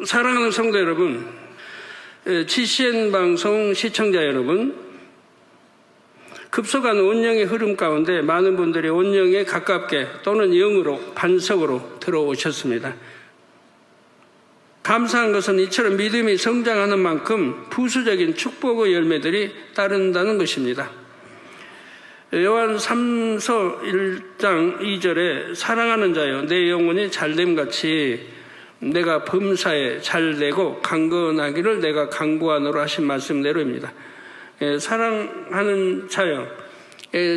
사랑하는 성도 여러분, GCN 방송 시청자 여러분, 급속한 온영의 흐름 가운데 많은 분들이 온영에 가깝게 또는 영으로 반석으로 들어오셨습니다. 감사한 것은 이처럼 믿음이 성장하는 만큼 부수적인 축복의 열매들이 따른다는 것입니다. 요한 3서 1장 2절에 사랑하는 자여 내 영혼이 잘됨같이 내가 범사에 잘되고 강건하기를 내가 강구하노라 하신 말씀대로입니다. 사랑하는 자여,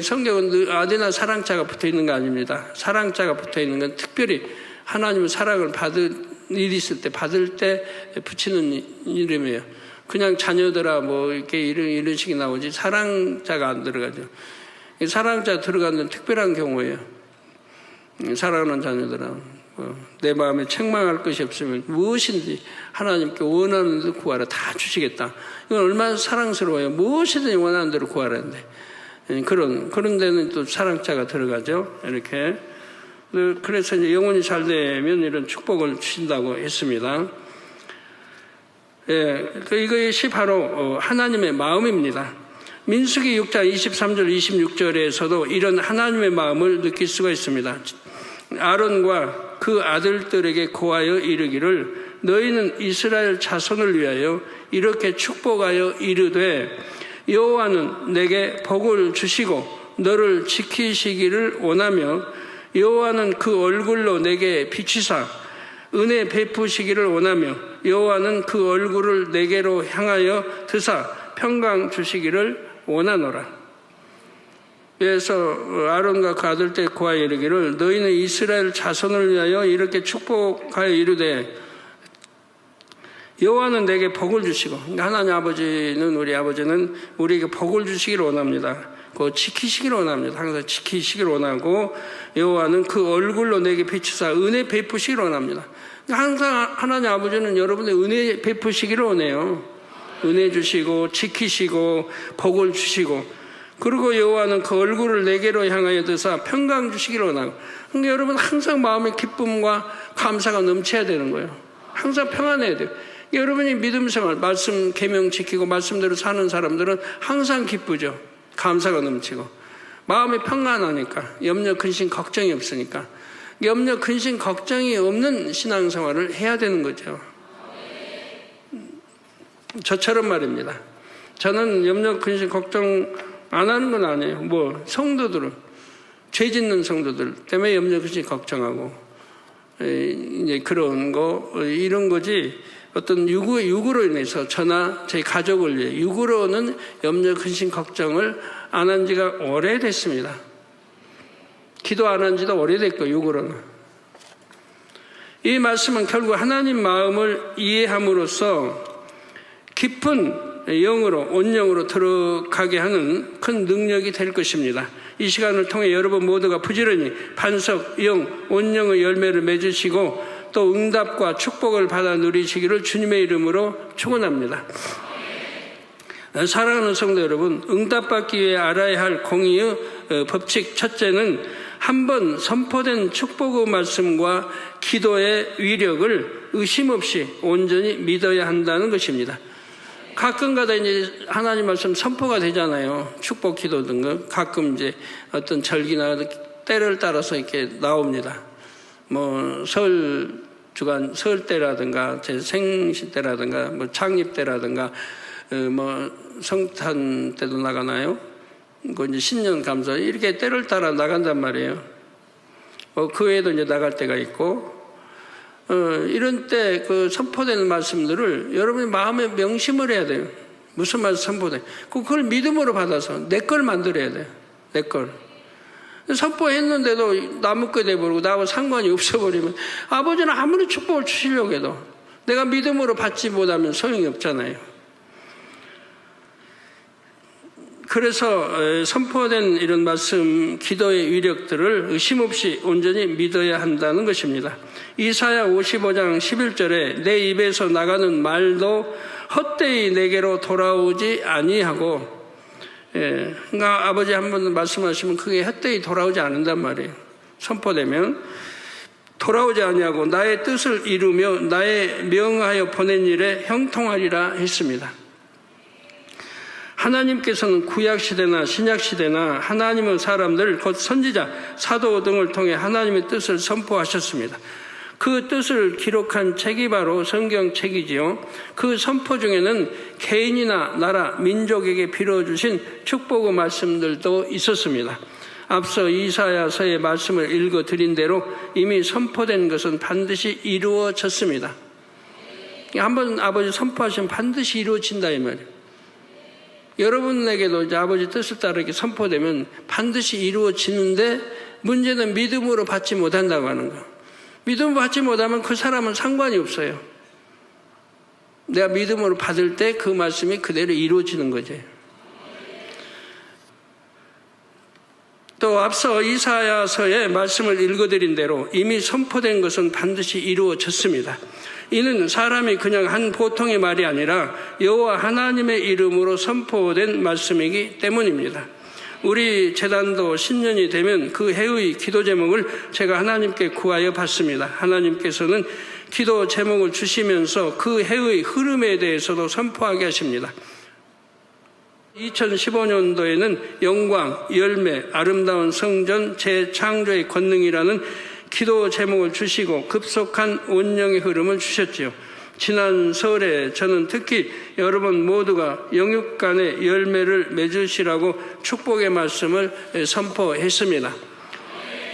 성경은 어디나 사랑자가 붙어있는 거 아닙니다. 사랑자가 붙어있는 건 특별히 하나님의 사랑을 받을 일이 있을 때, 받을 때 붙이는 이름이에요. 그냥 자녀들아 뭐 이렇게 이런 식이 나오지 사랑자가 안 들어가죠. 사랑자 들어가는 특별한 경우예요. 사랑하는 자녀들아 내 마음에 책망할 것이 없으면 무엇인지 하나님께 원하는 대로 구하라. 다 주시겠다. 이건 얼마나 사랑스러워요. 무엇이든지 원하는 대로 구하라는데 그런 데는 또 사랑자가 들어가죠. 이렇게. 그래서 이제 영혼이 잘 되면 이런 축복을 주신다고 했습니다. 이것이 바로 하나님의 마음입니다. 민수기 6장 23절 26절에서도 이런 하나님의 마음을 느낄 수가 있습니다. 아론과 그 아들들에게 고하여 이르기를 너희는 이스라엘 자손을 위하여 이렇게 축복하여 이르되 여호와는 내게 복을 주시고 너를 지키시기를 원하며 여호와는 그 얼굴로 내게 비추사 은혜 베푸시기를 원하며 여호와는 그 얼굴을 내게로 향하여 드사 평강 주시기를 원하노라. 그래서 아론과 그 아들들 고하여 이르기를 너희는 이스라엘 자손을 위하여 이렇게 축복하여 이르되 여호와는 내게 복을 주시고, 하나님 아버지는 우리 아버지는 우리에게 복을 주시기를 원합니다. 그거 지키시기를 원합니다. 항상 지키시기를 원하고 여호와는 그 얼굴로 내게 비추사 은혜 베푸시기를 원합니다. 항상 하나님 아버지는 여러분의 은혜 베푸시기를 원해요. 은혜 주시고 지키시고 복을 주시고, 그리고 여호와는 그 얼굴을 내게로 향하여 드사 평강 주시기를 원하고. 그러니까 여러분 항상 마음의 기쁨과 감사가 넘쳐야 되는 거예요. 항상 평안해야 돼요. 여러분이 믿음 생활, 말씀 계명 지키고 말씀대로 사는 사람들은 항상 기쁘죠. 감사가 넘치고 마음이 평안하니까, 염려 근심 걱정이 없으니까. 염려 근심 걱정이 없는 신앙생활을 해야 되는 거죠. 저처럼 말입니다. 저는 염려 근심 걱정 안 하는 건 아니에요. 뭐 성도들은 죄 짓는 성도들 때문에 염려 근심 걱정하고 이제 그런 거 이런 거지. 어떤 육으로 인해서 저나 제 가족을 위해 육으로는 염려 근심 걱정을 안 한 지가 오래됐습니다. 기도 안 한 지도 오래됐고 육으로는. 이 말씀은 결국 하나님 마음을 이해함으로써 깊은 영으로 온영으로 들어가게 하는 큰 능력이 될 것입니다. 이 시간을 통해 여러분 모두가 부지런히 반석, 영, 온영의 열매를 맺으시고 또 응답과 축복을 받아 누리시기를 주님의 이름으로 축원합니다. 사랑하는 성도 여러분, 응답받기 위해 알아야 할 공의의 법칙 첫째는 한번 선포된 축복의 말씀과 기도의 위력을 의심 없이 온전히 믿어야 한다는 것입니다. 가끔가다 이제 하나님 말씀 선포가 되잖아요. 축복 기도 등등 가끔 이제 어떤 절기나 때를 따라서 이렇게 나옵니다. 뭐 설 때라든가 제 생신 때라든가 뭐 창립 때라든가 뭐 성탄 때도 나가나요? 그 이제 신년 감사 이렇게 때를 따라 나간단 말이에요. 그 외에도 이제 나갈 때가 있고. 이런 때 그 선포되는 말씀들을 여러분이 마음에 명심을 해야 돼요. 무슨 말씀 선포돼? 그걸 믿음으로 받아서 내 걸 만들어야 돼요. 내 걸. 선포했는데도 나무꺼 돼버리고 나하고 상관이 없어버리면 아버지는 아무리 축복을 주시려고 해도 내가 믿음으로 받지 못하면 소용이 없잖아요. 그래서 선포된 이런 말씀, 기도의 위력들을 의심 없이 온전히 믿어야 한다는 것입니다. 이사야 55장 11절에 내 입에서 나가는 말도 헛되이 내게로 돌아오지 아니하고, 그러니까 아버지 한 번 말씀하시면 그게 헛되이 돌아오지 않는단 말이에요. 선포되면. 돌아오지 아니하고 나의 뜻을 이루며 나의 명하여 보낸 일에 형통하리라 했습니다. 하나님께서는 구약시대나 신약시대나 하나님의 사람들 곧 선지자, 사도 등을 통해 하나님의 뜻을 선포하셨습니다. 그 뜻을 기록한 책이 바로 성경책이지요. 그 선포 중에는 개인이나 나라, 민족에게 빌어주신 축복의 말씀들도 있었습니다. 앞서 이사야서의 말씀을 읽어드린 대로 이미 선포된 것은 반드시 이루어졌습니다. 한번 아버지 선포하시면 반드시 이루어진다 이 말이에요. 여러분에게도 이제 아버지 뜻을 따라 이렇게 선포되면 반드시 이루어지는데 문제는 믿음으로 받지 못한다고 하는 거. 믿음으로 받지 못하면 그 사람은 상관이 없어요. 내가 믿음으로 받을 때 그 말씀이 그대로 이루어지는 거지. 또 앞서 이사야서의 말씀을 읽어드린 대로 이미 선포된 것은 반드시 이루어졌습니다. 이는 사람이 그냥 한 보통의 말이 아니라 여호와 하나님의 이름으로 선포된 말씀이기 때문입니다. 우리 재단도 신년이 되면 그 해의 기도 제목을 제가 하나님께 구하여 받습니다. 하나님께서는 기도 제목을 주시면서 그 해의 흐름에 대해서도 선포하게 하십니다. 2015년도에는 영광, 열매, 아름다운 성전, 재창조의 권능이라는 기도 제목을 주시고 급속한 온영의 흐름을 주셨지요. 지난 설에 저는 특히 여러분 모두가 영육 간의 열매를 맺으시라고 축복의 말씀을 선포했습니다.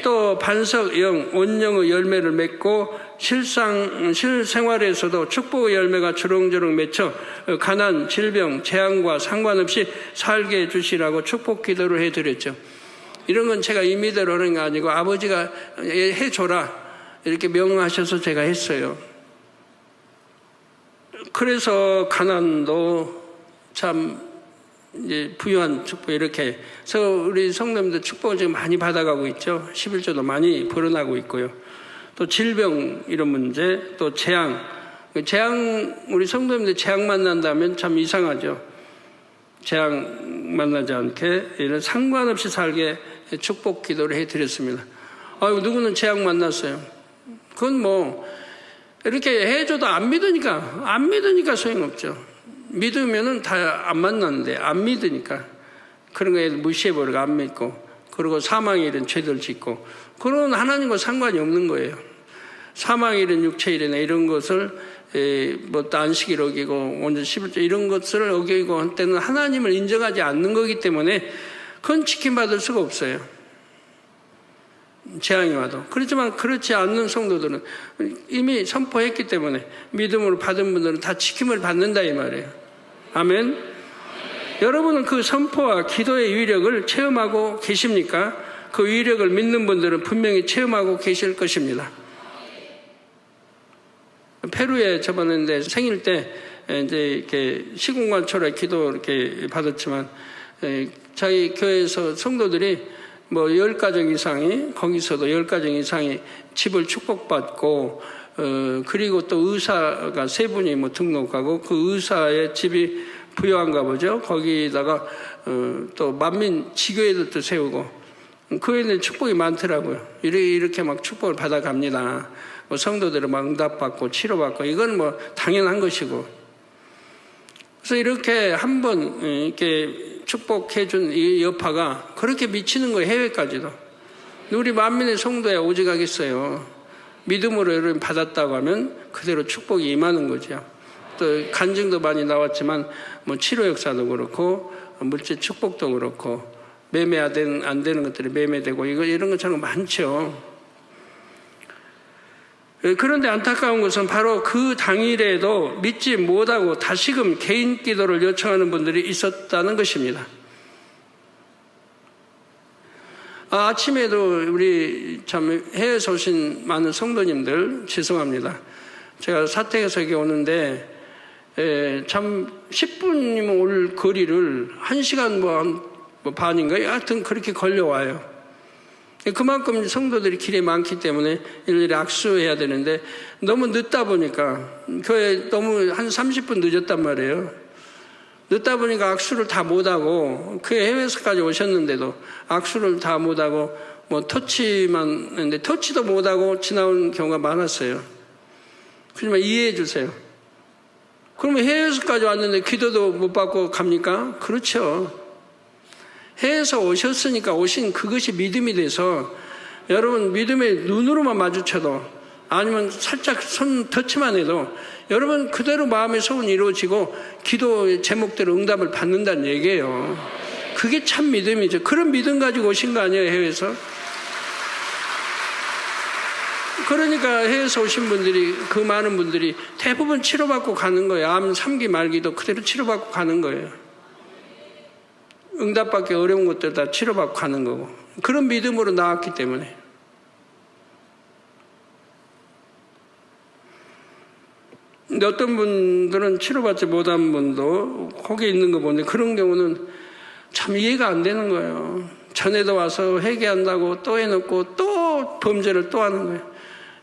또 반석영, 온영의 열매를 맺고 실생활에서도 축복의 열매가 주렁주렁 맺혀 가난, 질병, 재앙과 상관없이 살게 해주시라고 축복 기도를 해드렸죠. 이런 건 제가 임의대로 하는 게 아니고 아버지가 해줘라 이렇게 명하셔서 제가 했어요. 그래서 가난도 참 이제 부유한 축복 이렇게 해서 우리 성도님들 축복을 지금 많이 받아가고 있죠. 11조도 많이 벌어나고 있고요. 또 질병 이런 문제, 또 재앙 우리 성도님들 재앙 만난다면 참 이상하죠. 재앙 만나지 않게 이런 상관없이 살게 축복 기도를 해드렸습니다. 누구는 재앙 만났어요. 그건 뭐 이렇게 해줘도 안 믿으니까 소용없죠. 믿으면은 다 안 만났는데 안 믿으니까 그런 거에 무시해버리고 안 믿고 그리고 사망의 일은 죄를 짓고 그런 하나님과 상관이 없는 거예요. 사망의 일은 육체의 일이나 이런 것을 뭐 안식일 어기고 온전 11조 이런 것을 어기고 한 때는 하나님을 인정하지 않는 거기 때문에 그건 지킴받을 수가 없어요. 재앙이 와도. 그렇지만 그렇지 않는 성도들은 이미 선포했기 때문에 믿음으로 받은 분들은 다 지킴을 받는다 이 말이에요. 아멘. 여러분은 그 선포와 기도의 위력을 체험하고 계십니까? 그 위력을 믿는 분들은 분명히 체험하고 계실 것입니다. 페루에 저번에 생일 때 이제 이렇게 시공간초라 기도 이렇게 받았지만 저희 교회에서 성도들이 뭐 10가정 이상이 거기서도 10가정 이상이 집을 축복받고 그리고 또 의사가 3분이 뭐 등록하고 그 의사의 집이 부여한가 보죠. 거기다가 또 만민 지교회들도 세우고 교회는 축복이 많더라고요. 이렇게 막 축복을 받아갑니다. 뭐 성도들은 막 응답받고 치료받고 이건 뭐 당연한 것이고. 그래서 이렇게 한번 이렇게 축복해준 이 여파가 그렇게 미치는 거예요. 해외까지도. 우리 만민의 성도에 오직하겠어요. 믿음으로 여러분 받았다고 하면 그대로 축복이 임하는 거죠. 또 간증도 많이 나왔지만 뭐 치료 역사도 그렇고 물질 축복도 그렇고 매매 안 되는 것들이 매매되고 이런 것처럼 많죠. 그런데 안타까운 것은 바로 그 당일에도 믿지 못하고 다시금 개인 기도를 요청하는 분들이 있었다는 것입니다. 아침에도 우리 참 해외에서 오신 많은 성도님들 죄송합니다. 제가 사택에서 여기 오는데 참 10분이면 올 거리를 1시간 뭐 반인가요? 하여튼 그렇게 걸려와요. 그만큼 성도들이 길에 많기 때문에 일일이 악수해야 되는데 너무 늦다 보니까 교회 너무 한 30분 늦었단 말이에요. 늦다 보니까 악수를 다 못하고 그 해외에서까지 오셨는데도 악수를 다 못하고 뭐 터치만 했는데 터치도 못하고 지나온 경우가 많았어요. 그러지만 이해해 주세요. 그러면 해외에서까지 왔는데 기도도 못 받고 갑니까? 그렇죠. 해외에서 오셨으니까 오신 그것이 믿음이 돼서 여러분 믿음의 눈으로만 마주쳐도 아니면 살짝 손 터치만 해도 여러분 그대로 마음의 소원이 이루어지고 기도의 제목대로 응답을 받는다는 얘기예요. 그게 참 믿음이죠. 그런 믿음 가지고 오신 거 아니에요, 해외에서? 그러니까 해외에서 오신 분들이, 그 많은 분들이 대부분 치료받고 가는 거예요. 암 3기 말기도 그대로 치료받고 가는 거예요. 응답받기 어려운 것들 다 치료받고 가는 거고. 그런 믿음으로 나왔기 때문에. 근데 어떤 분들은 치료받지 못한 분도 거기 있는 거 보는데 그런 경우는 참 이해가 안 되는 거예요. 전에도 와서 회개한다고 또 해놓고 또 범죄를 또 하는 거예요.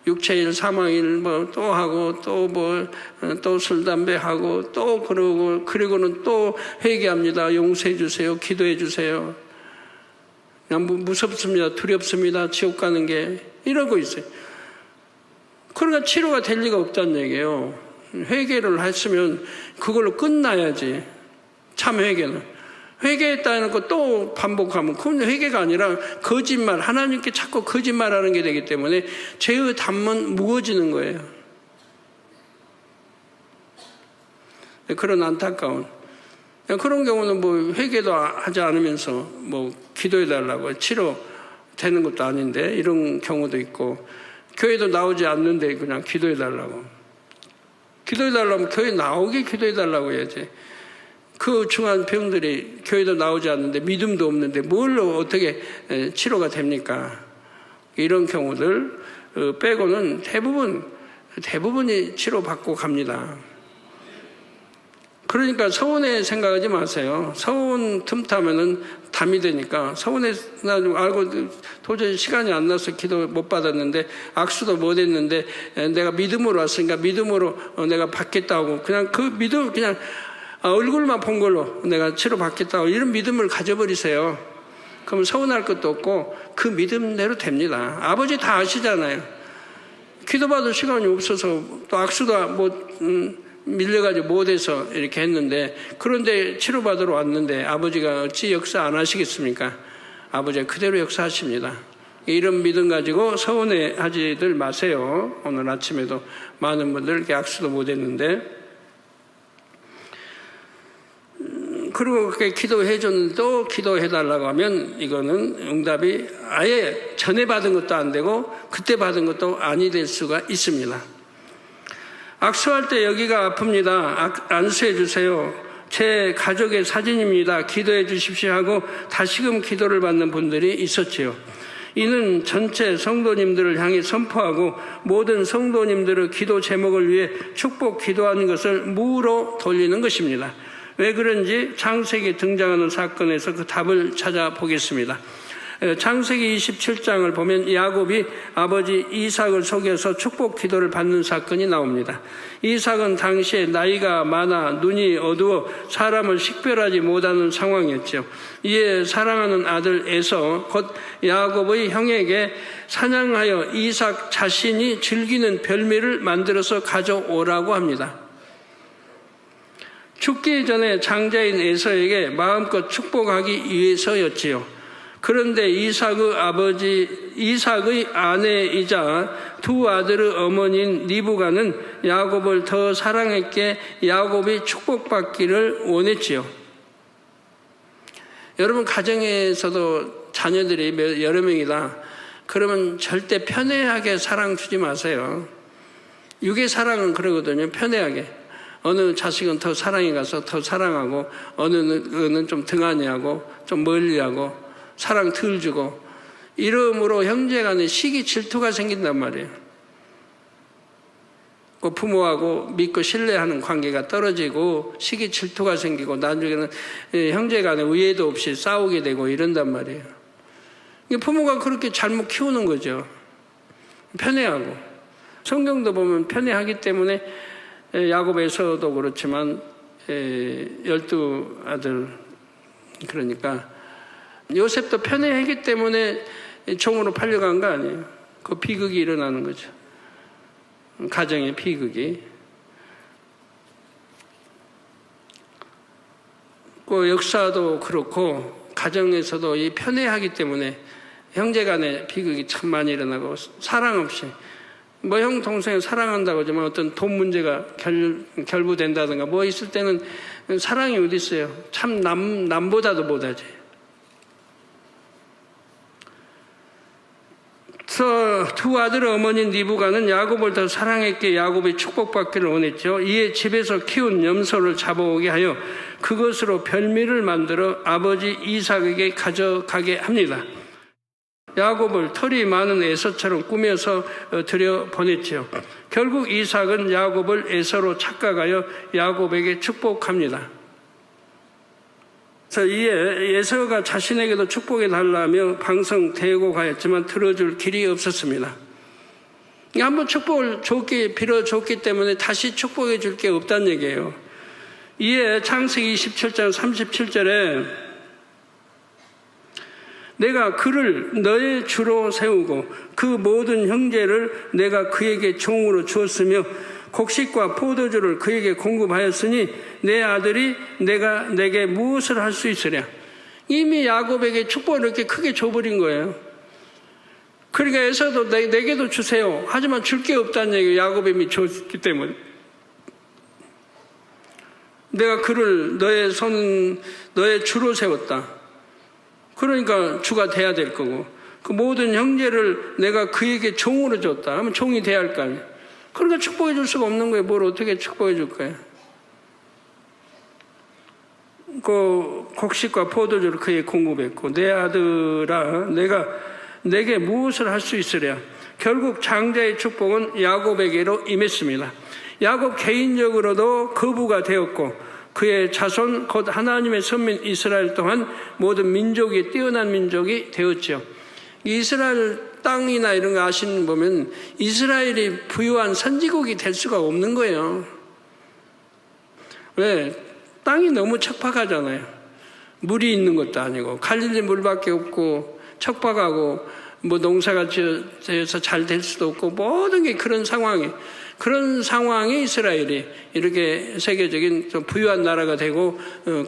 육체일, 사망일 뭐 또 하고 또 술, 담배 하고 또 그러고 그리고는 또 회개합니다. 용서해 주세요. 기도해 주세요. 그냥 무섭습니다. 두렵습니다. 지옥 가는 게 이러고 있어요. 그러니까 치료가 될 리가 없다는 얘기예요. 회개를 했으면 그걸로 끝나야지. 참 회개는. 회개했다 해놓고 또 반복하면 그건 회개가 아니라 거짓말, 하나님께 자꾸 거짓말하는 게 되기 때문에 죄의 담은 무거워지는 거예요. 그런 안타까운 그런 경우는 뭐 회개도 하지 않으면서 뭐 기도해달라고 치료되는 것도 아닌데 이런 경우도 있고 교회도 나오지 않는데 그냥 기도해달라고 기도해달라면 교회 나오게 기도해달라고 해야지. 그 중한 병들이 교회도 나오지 않는데 믿음도 없는데 뭘로 어떻게 치료가 됩니까? 이런 경우들 빼고는 대부분이 치료받고 갑니다. 그러니까 서운해 생각하지 마세요. 서운 틈타면은 담이 되니까 서운해 알고 도저히 시간이 안 나서 기도 못 받았는데 악수도 못 했는데 내가 믿음으로 왔으니까 믿음으로 내가 받겠다고 그냥 그 믿음 그냥 얼굴만 본 걸로 내가 치료받겠다고 이런 믿음을 가져버리세요. 그러면 서운할 것도 없고 그 믿음대로 됩니다. 아버지 다 아시잖아요. 기도받을 시간이 없어서 또 악수도 밀려가지고 못해서 이렇게 했는데 그런데 치료받으러 왔는데 아버지가 어찌 역사 안 하시겠습니까? 아버지가 그대로 역사하십니다. 이런 믿음 가지고 서운해하지들 마세요. 오늘 아침에도 많은 분들 이렇게 악수도 못했는데 그리고 그렇게 기도해줬는데 또 기도해달라고 하면 이거는 응답이 아예 전에 받은 것도 안 되고 그때 받은 것도 아니 될 수가 있습니다. 악수할 때 여기가 아픕니다. 안수해 주세요. 제 가족의 사진입니다. 기도해 주십시오 하고 다시금 기도를 받는 분들이 있었지요. 이는 전체 성도님들을 향해 선포하고 모든 성도님들의 기도 제목을 위해 축복 기도하는 것을 무로 돌리는 것입니다. 왜 그런지 창세기에 등장하는 사건에서 그 답을 찾아보겠습니다. 창세기 27장을 보면 야곱이 아버지 이삭을 속여서 축복 기도를 받는 사건이 나옵니다. 이삭은 당시에 나이가 많아 눈이 어두워 사람을 식별하지 못하는 상황이었죠. 이에 사랑하는 아들 에서 곧 야곱의 형에게 사냥하여 이삭 자신이 즐기는 별미를 만들어서 가져오라고 합니다. 죽기 전에 장자인 에서에게 마음껏 축복하기 위해서였지요. 그런데 이삭의 아내이자 두 아들의 어머니인 리브가는 야곱을 더 사랑했기에 야곱이 축복받기를 원했지요. 여러분 가정에서도 자녀들이 여러 명이다. 그러면 절대 편애하게 사랑 주지 마세요. 육의 사랑은 그러거든요. 편애하게. 어느 자식은 더 사랑이 가서 더 사랑하고 어느는 좀 등한히하고 좀 멀리하고 사랑 덜 주고 이러므로 형제간에 시기 질투가 생긴단 말이에요. 그 부모하고 믿고 신뢰하는 관계가 떨어지고 시기 질투가 생기고 나중에는 형제간에 우애도 없이 싸우게 되고 이런단 말이에요. 부모가 그렇게 잘못 키우는 거죠. 편애하고 성경도 보면 편애하기 때문에 야곱에서도 그렇지만 12 아들 그러니까 요셉도 편애하기 때문에 종으로 팔려간 거 아니에요. 그 비극이 일어나는 거죠. 가정의 비극이. 그 역사도 그렇고 가정에서도 이 편애하기 때문에 형제간의 비극이 참 많이 일어나고, 사랑 없이 뭐 형 동생을 사랑한다고 하지만 어떤 돈 문제가 결부된다든가 뭐 있을 때는 사랑이 어디 있어요. 참 남보다도 못하지. 그래서 두 아들의 어머니 리브가는 야곱을 더 사랑했기에 야곱이 축복받기를 원했죠. 이에 집에서 키운 염소를 잡아오게 하여 그것으로 별미를 만들어 아버지 이삭에게 가져가게 합니다. 야곱을 털이 많은 에서처럼 꾸며서 들여보냈죠. 결국 이삭은 야곱을 에서로 착각하여 야곱에게 축복합니다. 그래서 이에 에서가 자신에게도 축복해 달라며 방성 대고가였지만 들어줄 길이 없었습니다. 한번 축복을 빌어줬기 때문에 다시 축복해 줄 게 없다는 얘기예요. 이에 창세기 27장 37절에 내가 그를 너의 주로 세우고 그 모든 형제를 내가 그에게 종으로 주었으며 곡식과 포도주를 그에게 공급하였으니 내 아들이 내가 내게 무엇을 할 수 있으랴. 이미 야곱에게 축복을 이렇게 크게 줘버린 거예요. 그러니까 에서도 내게도 주세요. 하지만 줄 게 없다는 얘기예요. 야곱이 이미 줬기 때문에. 내가 그를 너의 주로 세웠다. 그러니까 주가 돼야 될 거고, 그 모든 형제를 내가 그에게 종으로 줬다 하면 종이 돼야 할 거 아니에요. 그러니까 축복해 줄 수가 없는 거예요. 뭘 어떻게 축복해 줄 거예요. 그 곡식과 포도주를 그에게 공급했고, 내 아들아 내가 내게 무엇을 할 수 있으랴. 결국 장자의 축복은 야곱에게로 임했습니다. 야곱 개인적으로도 거부가 되었고 그의 자손 곧 하나님의 선민 이스라엘 또한 모든 민족이 뛰어난 민족이 되었죠. 이스라엘 땅이나 이런 거 아시는 보면 이스라엘이 부유한 선지국이 될 수가 없는 거예요. 왜? 땅이 너무 척박하잖아요. 물이 있는 것도 아니고 갈릴리 물밖에 없고 척박하고 뭐 농사가 지어서 잘 될 수도 없고 모든 게 그런 상황에 이스라엘이 이렇게 세계적인 좀 부유한 나라가 되고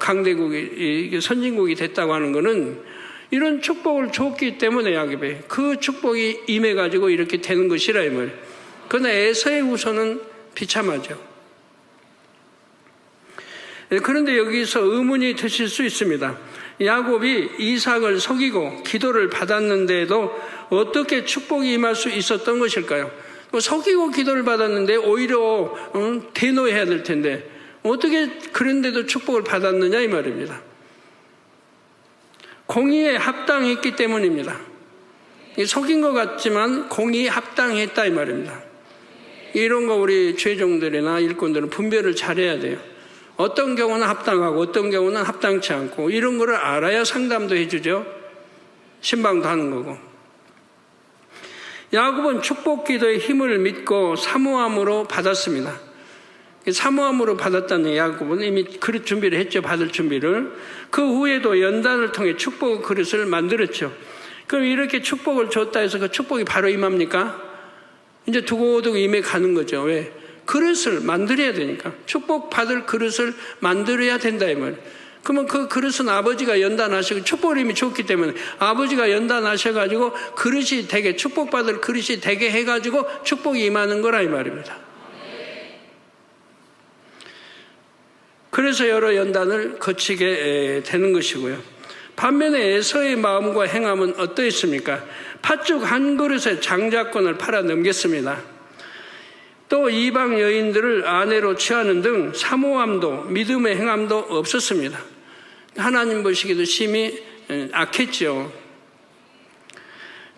강대국이 선진국이 됐다고 하는 것은 이런 축복을 줬기 때문에 야곱에 그 축복이 임해가지고 이렇게 되는 것이라 이 말이에요. 그러나 에서의 후손은 비참하죠. 그런데 여기서 의문이 드실 수 있습니다. 야곱이 이삭을 속이고 기도를 받았는데도 어떻게 축복이 임할 수 있었던 것일까요? 속이고 기도를 받았는데 오히려 대노해야 될 텐데 어떻게 그런데도 축복을 받았느냐 이 말입니다. 공의에 합당했기 때문입니다. 속인 것 같지만 공의에 합당했다 이 말입니다. 이런 거 우리 죄종들이나 일꾼들은 분별을 잘해야 돼요. 어떤 경우는 합당하고 어떤 경우는 합당치 않고 이런 거를 알아야 상담도 해주죠. 신방도 하는 거고. 야곱은 축복 기도의 힘을 믿고 사모함으로 받았습니다. 사모함으로 받았다는 야곱은 이미 그릇 준비를 했죠. 받을 준비를. 그 후에도 연단을 통해 축복 그릇을 만들었죠. 그럼 이렇게 축복을 줬다 해서 그 축복이 바로 임합니까? 이제 두고두고 임해 가는 거죠. 왜? 그릇을 만들어야 되니까. 축복받을 그릇을 만들어야 된다 이 말이에요. 그러면 그 그릇은 아버지가 연단하시고 축복을 이미 줬기 때문에 아버지가 연단하셔가지고 그릇이 되게 축복받을 그릇이 되게 해가지고 축복이 임하는 거라 이 말입니다. 그래서 여러 연단을 거치게 되는 것이고요. 반면에 에서의 마음과 행함은 어떠했습니까? 팥죽 한 그릇에 장자권을 팔아 넘겼습니다. 또 이방 여인들을 아내로 취하는 등 사모함도 믿음의 행함도 없었습니다. 하나님 보시기도 심히 악했죠.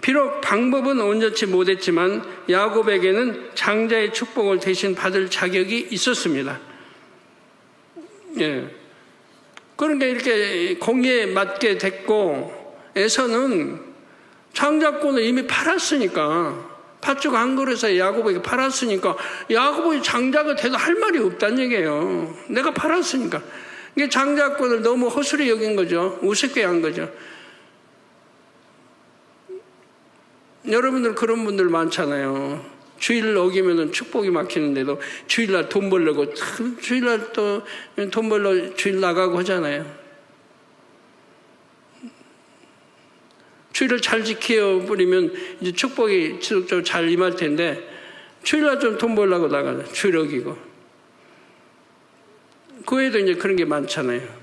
비록 방법은 온전치 못했지만 야곱에게는 장자의 축복을 대신 받을 자격이 있었습니다. 예. 그러니까 이렇게 공의에 맞게 됐고 에서는 장자권을 이미 팔았으니까 팥죽 한 그릇에 야곱에게 팔았으니까 야곱이 장자가 돼도 할 말이 없다는 얘기예요. 내가 팔았으니까. 이게 장자권을 너무 허술히 여긴 거죠. 우습게 한 거죠. 여러분들 그런 분들 많잖아요. 주일 어기면은 축복이 막히는데도 주일날 돈 벌려고 주일날 또 돈 벌러 주일 나가고 하잖아요. 주일을 잘 지켜 버리면 이제 축복이 지속적으로 잘 임할 텐데 주일날 좀 돈 벌려고 나가요. 주일 어기고. 그 외에도 이제 그런 게 많잖아요.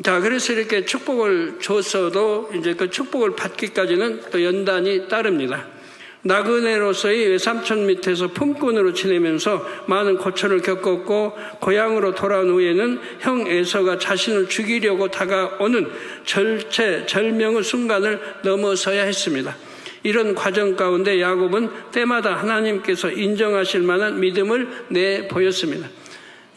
자, 그래서 이렇게 축복을 줬어도 이제 그 축복을 받기까지는 또 연단이 따릅니다. 나그네로서의 외삼촌 밑에서 품꾼으로 지내면서 많은 고초를 겪었고 고향으로 돌아온 후에는 형 에서가 자신을 죽이려고 다가오는 절명의 순간을 넘어서야 했습니다. 이런 과정 가운데 야곱은 때마다 하나님께서 인정하실 만한 믿음을 내보였습니다.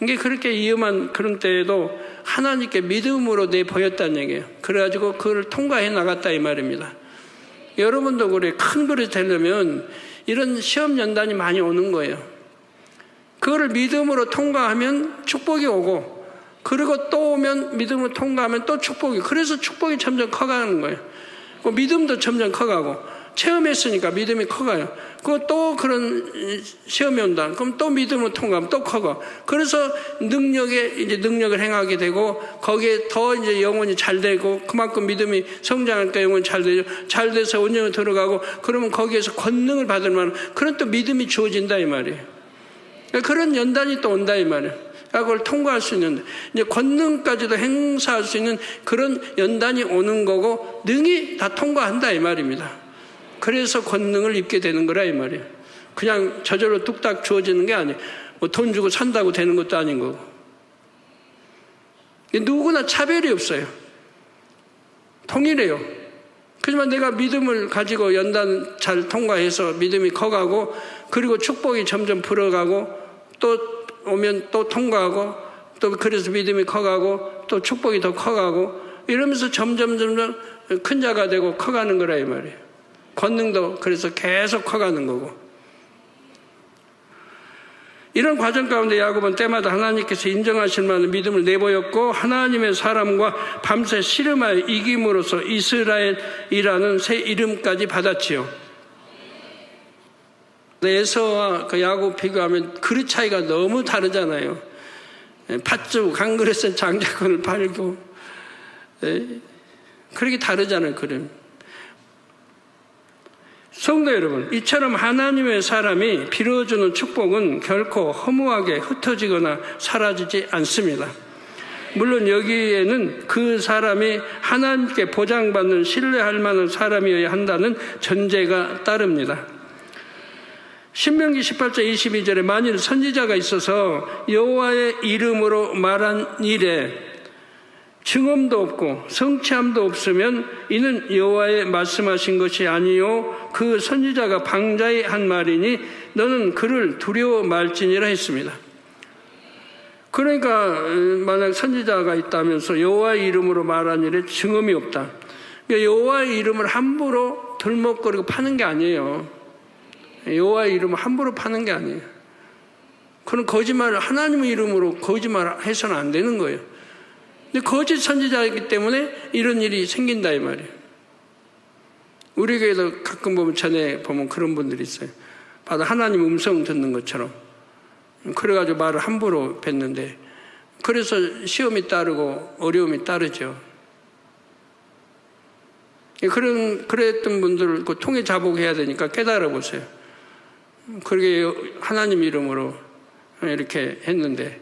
이게 그렇게 위험한 그런 때에도 하나님께 믿음으로 내보였다는 얘기예요. 그래가지고 그걸 통과해 나갔다 이 말입니다. 여러분도 그래. 큰 그릇이 되려면 이런 시험 연단이 많이 오는 거예요. 그거를 믿음으로 통과하면 축복이 오고, 그리고 또 오면 믿음으로 통과하면 또 축복이, 그래서 축복이 점점 커가는 거예요. 믿음도 점점 커가고, 체험했으니까 믿음이 커가요. 또 그런 시험이 온다. 그럼 또 믿음으로 통과하면 또 커가. 그래서 이제 능력을 행하게 되고, 거기에 더 이제 영혼이 잘 되고, 그만큼 믿음이 성장하니까 영혼이 잘 되죠. 잘 돼서 온전히 들어가고, 그러면 거기에서 권능을 받을 만한 그런 또 믿음이 주어진다 이 말이에요. 그런 연단이 또 온다 이 말이에요. 그걸 통과할 수 있는, 이제 권능까지도 행사할 수 있는 그런 연단이 오는 거고, 능히 다 통과한다 이 말입니다. 그래서 권능을 입게 되는 거라 이 말이에요. 그냥 저절로 뚝딱 주어지는 게 아니에요. 뭐 돈 주고 산다고 되는 것도 아닌 거고. 누구나 차별이 없어요. 동일해요. 하지만 내가 믿음을 가지고 연단 잘 통과해서 믿음이 커가고, 그리고 축복이 점점 불어가고, 또 오면 또 통과하고, 또 그래서 믿음이 커가고, 또 축복이 더 커가고, 이러면서 점점 큰 자가 되고 커가는 거라 이 말이에요. 권능도 그래서 계속 커가는 거고. 이런 과정 가운데 야곱은 때마다 하나님께서 인정하실 만한 믿음을 내보였고, 하나님의 사람과 밤새 씨름하여 이김으로써 이스라엘이라는 새 이름까지 받았지요. 에서와 그 야곱 비교하면 그릇 차이가 너무 다르잖아요. 팥죽 한 그릇에 장자권을 팔고, 그렇게 다르잖아요. 그럼 성도 여러분, 이처럼 하나님의 사람이 빌어주는 축복은 결코 허무하게 흩어지거나 사라지지 않습니다. 물론 여기에는 그 사람이 하나님께 보장받는 신뢰할 만한 사람이어야 한다는 전제가 따릅니다. 신명기 18장 22절에 만일 선지자가 있어서 여호와의 이름으로 말한 일에 증언도 없고 성취함도 없으면 이는 여호와의 말씀하신 것이 아니요 그 선지자가 방자히 한 말이니 너는 그를 두려워 말지니라 했습니다. 그러니까 만약 선지자가 있다면서 여호와의 이름으로 말한 일에 증언이 없다. 그러니까 여호와의 이름을 함부로 들먹거리고 파는 게 아니에요. 여호와의 이름을 함부로 파는 게 아니에요. 그런 거짓말을 하나님의 이름으로 거짓말해서는 안 되는 거예요. 근데 거짓 선지자이기 때문에 이런 일이 생긴다 이 말이에요. 우리 교회도 가끔 보면 전에 보면 그런 분들이 있어요. 바로 하나님 음성 듣는 것처럼. 그래가지고 말을 함부로 뱉는데, 그래서 시험이 따르고 어려움이 따르죠. 그랬던 분들을 통해 자복해야 되니까 깨달아 보세요. 그러게 하나님 이름으로 이렇게 했는데,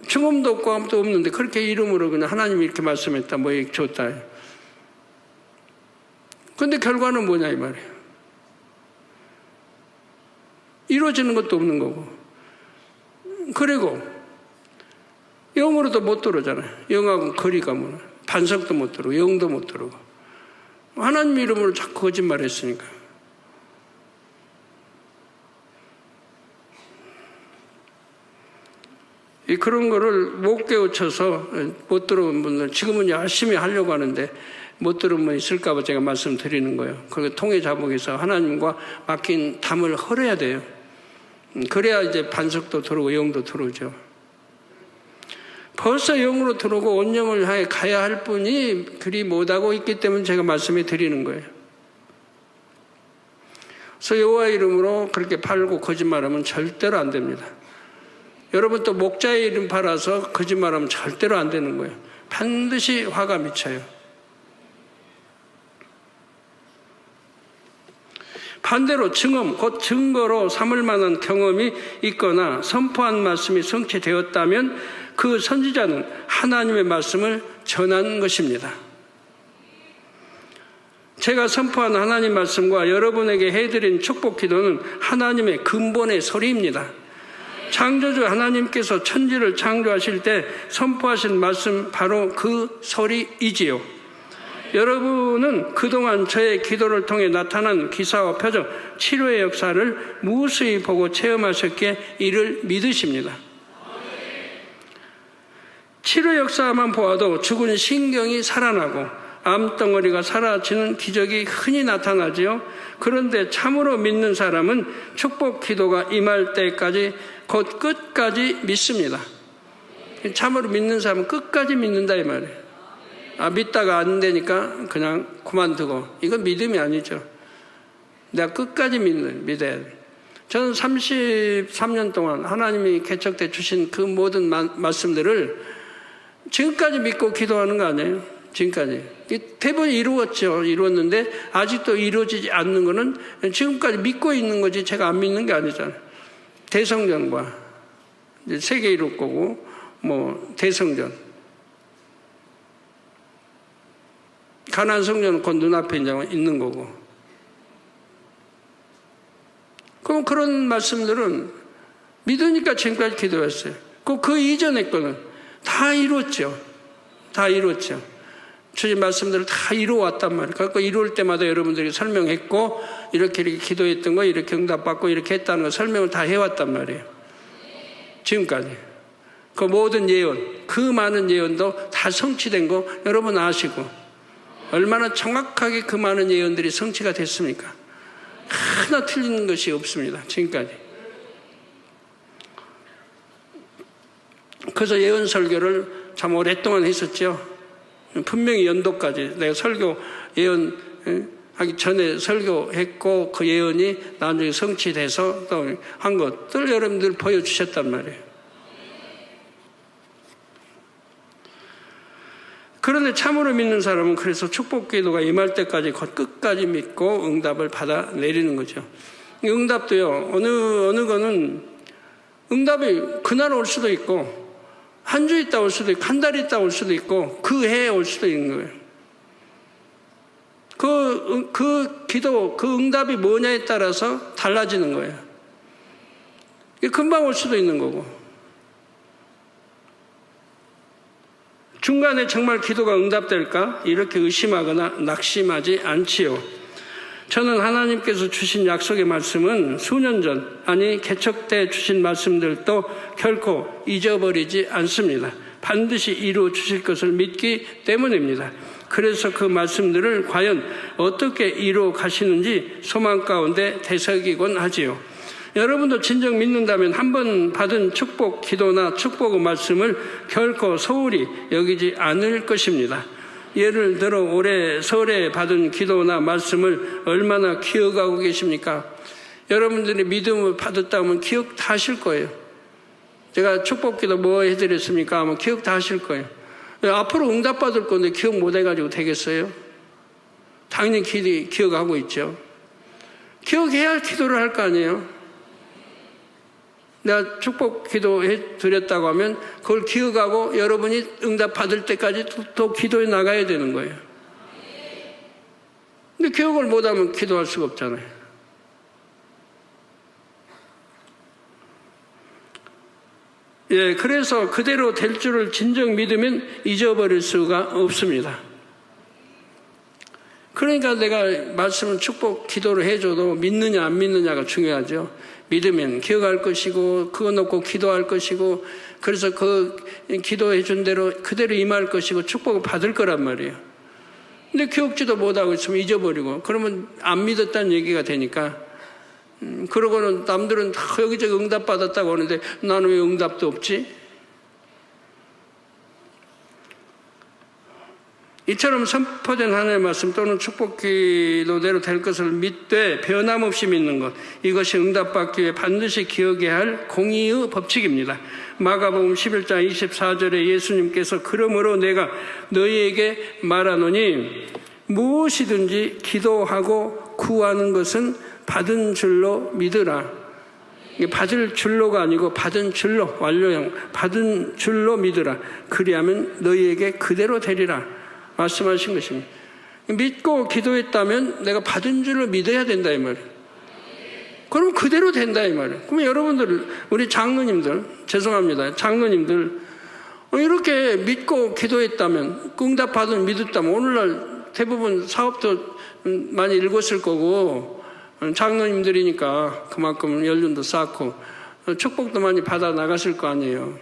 증언도 없고 아무도 없는데 그렇게 이름으로 그냥 하나님이 이렇게 말씀했다, 뭐 이렇게 줬다. 근데 결과는 뭐냐 이 말이에요. 이루어지는 것도 없는 거고. 그리고 영으로도 못 들어오잖아요. 영하고 거리가 뭐나. 반석도 못 들어오고 영도 못 들어오고. 하나님 이름으로 자꾸 거짓말 했으니까. 그런 거를 못 깨우쳐서 못 들어온 분들, 지금은 열심히 하려고 하는데 못 들은 분 있을까 봐 제가 말씀드리는 거예요. 그리고 통해 자복해서 하나님과 막힌 담을 헐어야 돼요. 그래야 이제 반석도 들어오고 영도 들어오죠. 벌써 영으로 들어오고 온 영을 향해 가야 할 분이 그리 못하고 있기 때문에 제가 말씀해 드리는 거예요. 그래서 여호와 이름으로 그렇게 팔고 거짓말하면 절대로 안 됩니다. 여러분 또 목자의 이름 팔아서 거짓말하면 절대로 안 되는 거예요. 반드시 화가 미쳐요. 반대로 증언, 곧 증거로 삼을 만한 경험이 있거나 선포한 말씀이 성취되었다면 그 선지자는 하나님의 말씀을 전한 것입니다. 제가 선포한 하나님 말씀과 여러분에게 해드린 축복 기도는 하나님의 근본의 소리입니다. 창조주 하나님께서 천지를 창조하실 때 선포하신 말씀 바로 그 소리이지요. 여러분은 그동안 저의 기도를 통해 나타난 기사와 표적, 치료의 역사를 무수히 보고 체험하셨기에 이를 믿으십니다. 치료 역사만 보아도 죽은 신경이 살아나고 암덩어리가 사라지는 기적이 흔히 나타나지요. 그런데 참으로 믿는 사람은 축복 기도가 임할 때까지 곧 끝까지 믿습니다. 참으로 믿는 사람은 끝까지 믿는다 이 말이에요. 믿다가 안 되니까 그냥 그만두고, 이건 믿음이 아니죠. 내가 끝까지 믿어야 돼. 저는 33년 동안 하나님이 개척돼 주신 그 모든 말씀들을 지금까지 믿고 기도하는 거 아니에요? 지금까지. 대부분 이루었는데 아직도 이루어지지 않는 거는 지금까지 믿고 있는 거지 제가 안 믿는 게 아니잖아요. 대성전과 세계 이룰 거고, 대성전. 가나안 성전은 곧 눈앞에 있는 거고. 그럼 그런 말씀들은 믿으니까 지금까지 기도했어요. 그 이전의 거는 다 이뤘죠. 다 이뤘죠. 주신 말씀들을 다 이루어왔단 말이에요. 그러니까 이룰 때마다 여러분들이 설명했고, 이렇게 기도했던 거, 이렇게 응답받고, 이렇게 했다는 거 설명을 다 해왔단 말이에요. 지금까지. 그 모든 예언, 그 많은 예언도 다 성취된 거 여러분 아시고, 얼마나 정확하게 그 많은 예언들이 성취가 됐습니까? 하나 틀린 것이 없습니다. 지금까지. 그래서 예언 설교를 참 오랫동안 했었죠. 분명히 연도까지 내가 예언하기 전에 설교했고 그 예언이 나중에 성취돼서 또 한 것들 여러분들 보여주셨단 말이에요. 그런데 참으로 믿는 사람은 그래서 축복 기도가 임할 때까지 끝까지 믿고 응답을 받아내리는 거죠. 응답도요, 어느 거는 응답이 그날 올 수도 있고, 한 주 있다 올 수도 있고, 한 달 있다 올 수도 있고, 그 해에 올 수도 있는 거예요. 그 기도, 그 응답이 뭐냐에 따라서 달라지는 거예요. 금방 올 수도 있는 거고. 중간에 정말 기도가 응답될까? 이렇게 의심하거나 낙심하지 않지요. 저는 하나님께서 주신 약속의 말씀은 수년 전, 아니 개척 때 주신 말씀들도 결코 잊어버리지 않습니다. 반드시 이루어 주실 것을 믿기 때문입니다. 그래서 그 말씀들을 과연 어떻게 이루어 가시는지 소망 가운데 되새기곤 하지요. 여러분도 진정 믿는다면 한 번 받은 축복 기도나 축복의 말씀을 결코 소홀히 여기지 않을 것입니다. 예를 들어 올해 설에 받은 기도나 말씀을 얼마나 기억하고 계십니까? 여러분들이 믿음을 받았다 하면 기억 다 하실 거예요. 제가 축복 기도 뭐 해드렸습니까? 하면 기억 다 하실 거예요. 앞으로 응답 받을 건데 기억 못 해가지고 되겠어요? 당연히 기억하고 있죠. 기억해야 할 기도를 할 거 아니에요? 내가 축복 기도해 드렸다고 하면 그걸 기억하고 여러분이 응답 받을 때까지 또 기도해 나가야 되는 거예요. 근데 기억을 못하면 기도할 수가 없잖아요. 그래서 그대로 될 줄을 진정 믿으면 잊어버릴 수가 없습니다. 그러니까 내가 말씀을 축복 기도를 해줘도 믿느냐 안 믿느냐가 중요하죠. 믿으면 기억할 것이고 그거 놓고 기도할 것이고, 그래서 그 기도해 준 대로 그대로 임할 것이고 축복을 받을 거란 말이에요. 근데 기억지도 못하고 있으면 잊어버리고, 그러면 안 믿었다는 얘기가 되니까, 그러고는 남들은 다 여기저기 응답 받았다고 하는데 나는 왜 응답도 없지? 이처럼 선포된 하나님의 말씀 또는 축복 기도대로 될 것을 믿되 변함없이 믿는 것, 이것이 응답받기 위해 반드시 기억해야 할 공의의 법칙입니다. 마가복음 11장 24절에 예수님께서 그러므로 내가 너희에게 말하노니 무엇이든지 기도하고 구하는 것은 받은 줄로 믿으라. 받을 줄로가 아니고 받은 줄로, 완료형 받은 줄로 믿으라. 그리하면 너희에게 그대로 되리라 말씀하신 것입니다. 믿고 기도했다면 내가 받은 줄로 믿어야 된다 이 말이에요. 그럼 그대로 된다 이 말이에요. 그럼 여러분들, 우리 장로님들, 죄송합니다, 장로님들 이렇게 믿고 기도했다면, 응답받은 믿었다면 오늘날 대부분 사업도 많이 읽었을 거고, 장로님들이니까 그만큼 연륜도 쌓고 축복도 많이 받아 나가실 거 아니에요.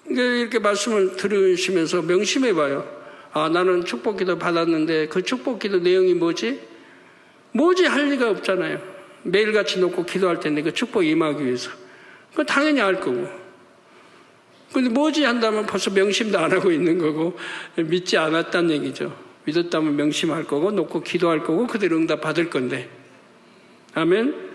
이렇게 말씀을 들으시면서 명심해 봐요. 아, 나는 축복기도 받았는데 그 축복기도 내용이 뭐지 할 리가 없잖아요. 매일같이 놓고 기도할 텐데 그 축복 임하기 위해서. 그건 당연히 알 거고. 근데 뭐지 한다면 벌써 명심도 안 하고 있는 거고, 믿지 않았다는 얘기죠. 믿었다면 명심할 거고, 놓고 기도할 거고, 그대로 응답 받을 건데. 아멘.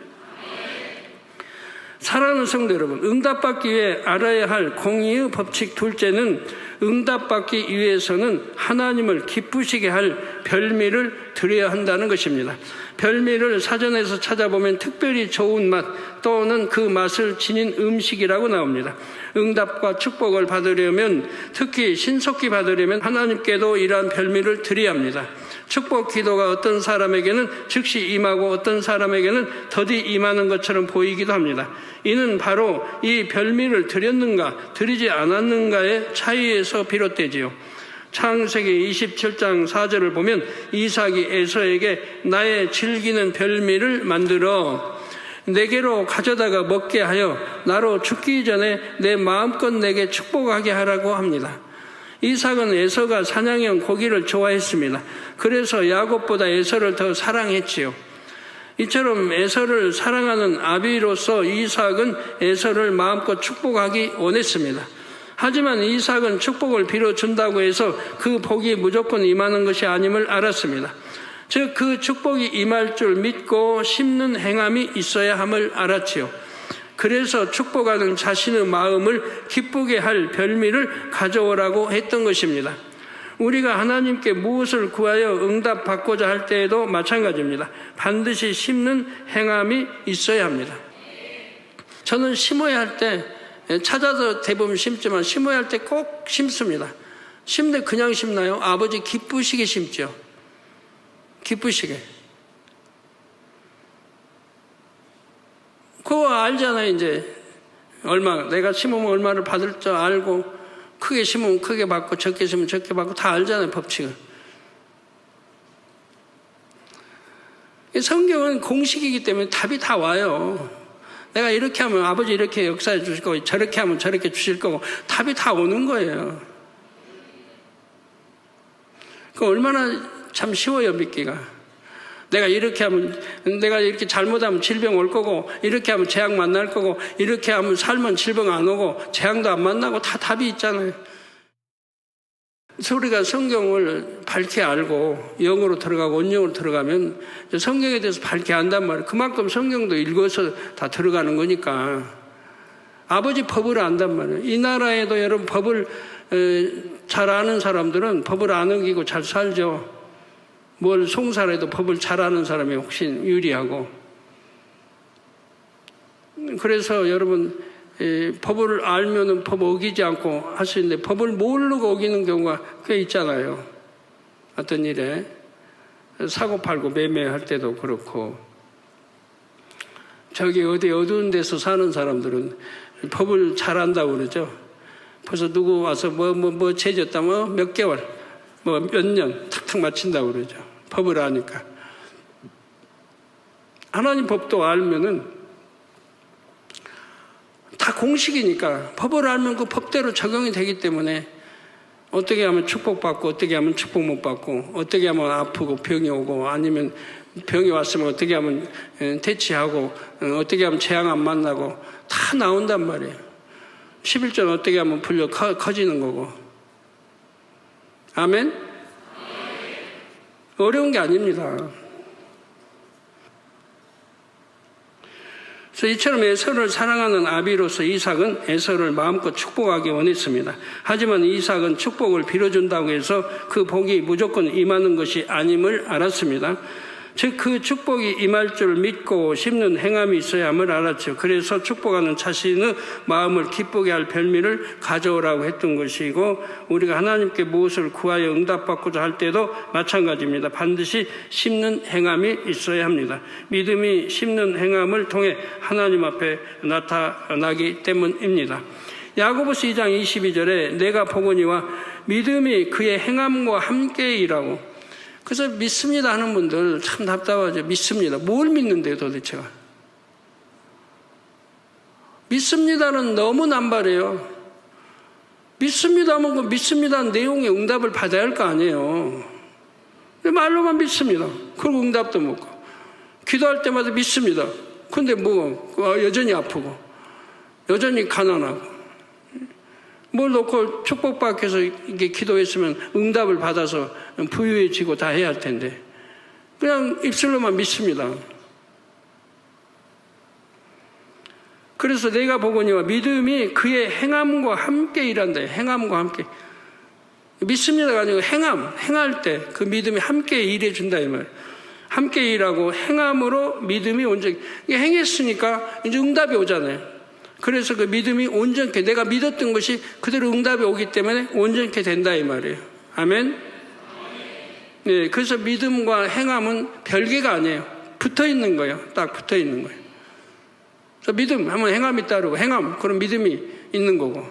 사랑하는 성도 여러분, 응답받기 위해 알아야 할 공의의 법칙 둘째는 응답받기 위해서는 하나님을 기쁘시게 할 별미를 드려야 한다는 것입니다. 별미를 사전에서 찾아보면 특별히 좋은 맛 또는 그 맛을 지닌 음식이라고 나옵니다. 응답과 축복을 받으려면, 특히 신속히 받으려면 하나님께도 이러한 별미를 드려야 합니다. 축복 기도가 어떤 사람에게는 즉시 임하고 어떤 사람에게는 더디 임하는 것처럼 보이기도 합니다. 이는 바로 이 별미를 드렸는가 드리지 않았는가의 차이에서 비롯되지요. 창세기 27장 4절을 보면 이삭이 에서에게 나의 즐기는 별미를 만들어 내게로 가져다가 먹게 하여 나로 죽기 전에 내 마음껏 내게 축복하게 하라고 합니다. 이삭은 에서가 사냥용 고기를 좋아했습니다. 그래서 야곱보다 에서를 더 사랑했지요. 이처럼 에서를 사랑하는 아비로서 이삭은 에서를 마음껏 축복하기 원했습니다. 하지만 이삭은 축복을 빌어준다고 해서 그 복이 무조건 임하는 것이 아님을 알았습니다. 즉 그 축복이 임할 줄 믿고 심는 행함이 있어야 함을 알았지요. 그래서 축복하는 자신의 마음을 기쁘게 할 별미를 가져오라고 했던 것입니다. 우리가 하나님께 무엇을 구하여 응답받고자 할 때에도 마찬가지입니다. 반드시 심는 행함이 있어야 합니다. 저는 심어야 할 때 찾아서 대부분 심지만 심어야 할 때 꼭 심습니다. 심는데 그냥 심나요? 아버지 기쁘시게 심죠. 기쁘시게. 그거 알잖아요. 이제 내가 심으면 얼마를 받을 줄 알고, 크게 심으면 크게 받고 적게 심으면 적게 받고 다 알잖아요, 법칙을. 성경은 공식이기 때문에 답이 다 와요. 내가 이렇게 하면 아버지 이렇게 역사해 주실 거고, 저렇게 하면 저렇게 주실 거고, 답이 다 오는 거예요. 그 얼마나 참 쉬워요, 믿기가. 내가 이렇게 하면, 내가 이렇게 잘못하면 질병 올 거고, 이렇게 하면 재앙 만날 거고, 이렇게 하면 살면 질병 안 오고, 재앙도 안 만나고, 다 답이 있잖아요. 그래서 우리가 성경을 밝게 알고, 영으로 들어가고, 원영으로 들어가면, 성경에 대해서 밝게 안단 말이에요. 그만큼 성경도 읽어서 다 들어가는 거니까. 아버지 법을 안단 말이에요. 이 나라에도 여러분 법을 잘 아는 사람들은 법을 안 어기고 잘 살죠. 뭘 송사해도 법을 잘 아는 사람이 훨씬 유리하고. 그래서 여러분 법을 알면은 법 어기지 않고 할 수 있는데 법을 모르고 어기는 경우가 꽤 있잖아요. 어떤 일에 사고 팔고 매매할 때도 그렇고. 저기 어디 어두운 데서 사는 사람들은 법을 잘 안다고 그러죠. 벌써 누구 와서 뭐 죄졌다 몇 개월 몇 년 탁탁 맞춘다고 그러죠. 법을 아니까. 하나님 법도 알면은 다 공식이니까 법을 알면 그 법대로 적용이 되기 때문에 어떻게 하면 축복받고 어떻게 하면 축복 못 받고 어떻게 하면 아프고 병이 오고 아니면 병이 왔으면 어떻게 하면 대치하고 어떻게 하면 재앙 안 만나고 다 나온단 말이에요. 11조는 어떻게 하면 풀려 커지는 거고. 아멘? 어려운 게 아닙니다. 그래서 이처럼 에서를 사랑하는 아비로서 이삭은 에서를 마음껏 축복하기 원했습니다. 하지만 이삭은 축복을 빌어준다고 해서 그 복이 무조건 임하는 것이 아님을 알았습니다. 즉 그 축복이 임할 줄 믿고 심는 행함이 있어야 함을 알았죠. 그래서 축복하는 자신의 마음을 기쁘게 할 별미를 가져오라고 했던 것이고, 우리가 하나님께 무엇을 구하여 응답받고자 할 때도 마찬가지입니다. 반드시 심는 행함이 있어야 합니다. 믿음이 심는 행함을 통해 하나님 앞에 나타나기 때문입니다. 야고보서 2장 22절에 내가 보거니와 믿음이 그의 행함과 함께 일하고. 그래서 믿습니다 하는 분들 참 답답하죠. 믿습니다. 뭘 믿는데요 도대체가? 믿습니다는 너무 남발해요. 믿습니다 하면 그 믿습니다는 내용의 응답을 받아야 할 거 아니에요. 말로만 믿습니다. 그리고 응답도 못 고 기도할 때마다 믿습니다. 근데 여전히 아프고 여전히 가난하고 뭘 놓고 축복받기 위해서 이게 기도했으면 응답을 받아서 부유해지고 다 해야 할 텐데 그냥 입술로만 믿습니다. 그래서 내가 보거니와 믿음이 그의 행함과 함께 일한다. 행함과 함께. 믿습니다가 아니고 행할 때 그 믿음이 함께 일해준다 이 말이에요. 함께 일하고 행함으로 믿음이 온전히 행했으니까 이제 응답이 오잖아요. 그래서 그 믿음이 온전케 내가 믿었던 것이 그대로 응답이 오기 때문에 온전케 된다 이 말이에요. 아멘. 네, 그래서 믿음과 행함은 별개가 아니에요. 붙어 있는 거예요. 딱 붙어 있는 거예요. 그래서 믿음 하면 행함이 따르고 행함 그럼 믿음이 있는 거고.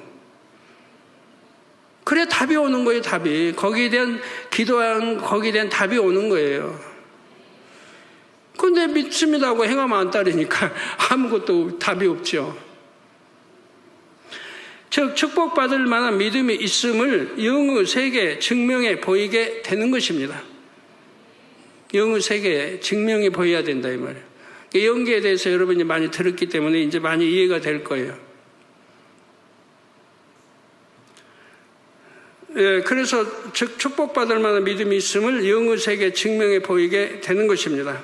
그래 답이 오는 거예요. 답이 거기에 대한 기도한 거기에 대한 답이 오는 거예요. 근데 믿습니다 하고 행하면 안 따르니까 아무것도 답이 없죠. 즉 축복받을 만한 믿음이 있음을 영의 세계에 증명해 보이게 되는 것입니다. 영의 세계에 증명해 보여야 된다 이 말이에요. 연기에 대해서 여러분이 많이 들었기 때문에 이제 많이 이해가 될 거예요. 예, 그래서 즉 축복받을 만한 믿음이 있음을 영의 세계에 증명해 보이게 되는 것입니다.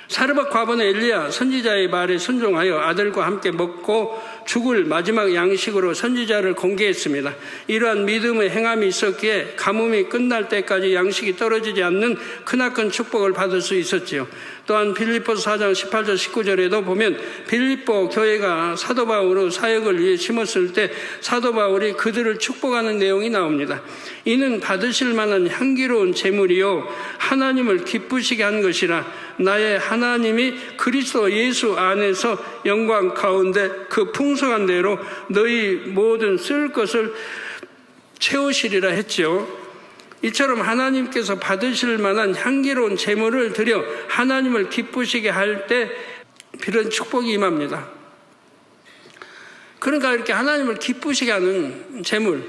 사르밧 과부는 엘리야 선지자의 말에 순종하여 아들과 함께 먹고 죽을 마지막 양식으로 선지자를 공개했습니다. 이러한 믿음의 행함이 있었기에 가뭄이 끝날 때까지 양식이 떨어지지 않는 크나큰 축복을 받을 수 있었지요. 또한 빌립보서 4장 18절 19절에도 보면 빌립보 교회가 사도 바울의 사역을 위해 심었을 때 사도 바울이 그들을 축복하는 내용이 나옵니다. 이는 받으실 만한 향기로운 제물이요 하나님을 기쁘시게 한 것이라 나의 하나님이 그리스도 예수 안에서 영광 가운데 그 풍성한 대로 너희 모든 쓸 것을 채우시리라 했지요. 이처럼 하나님께서 받으실 만한 향기로운 제물을 드려 하나님을 기쁘시게 할 때 이런 축복이 임합니다. 그러니까 이렇게 하나님을 기쁘시게 하는 제물,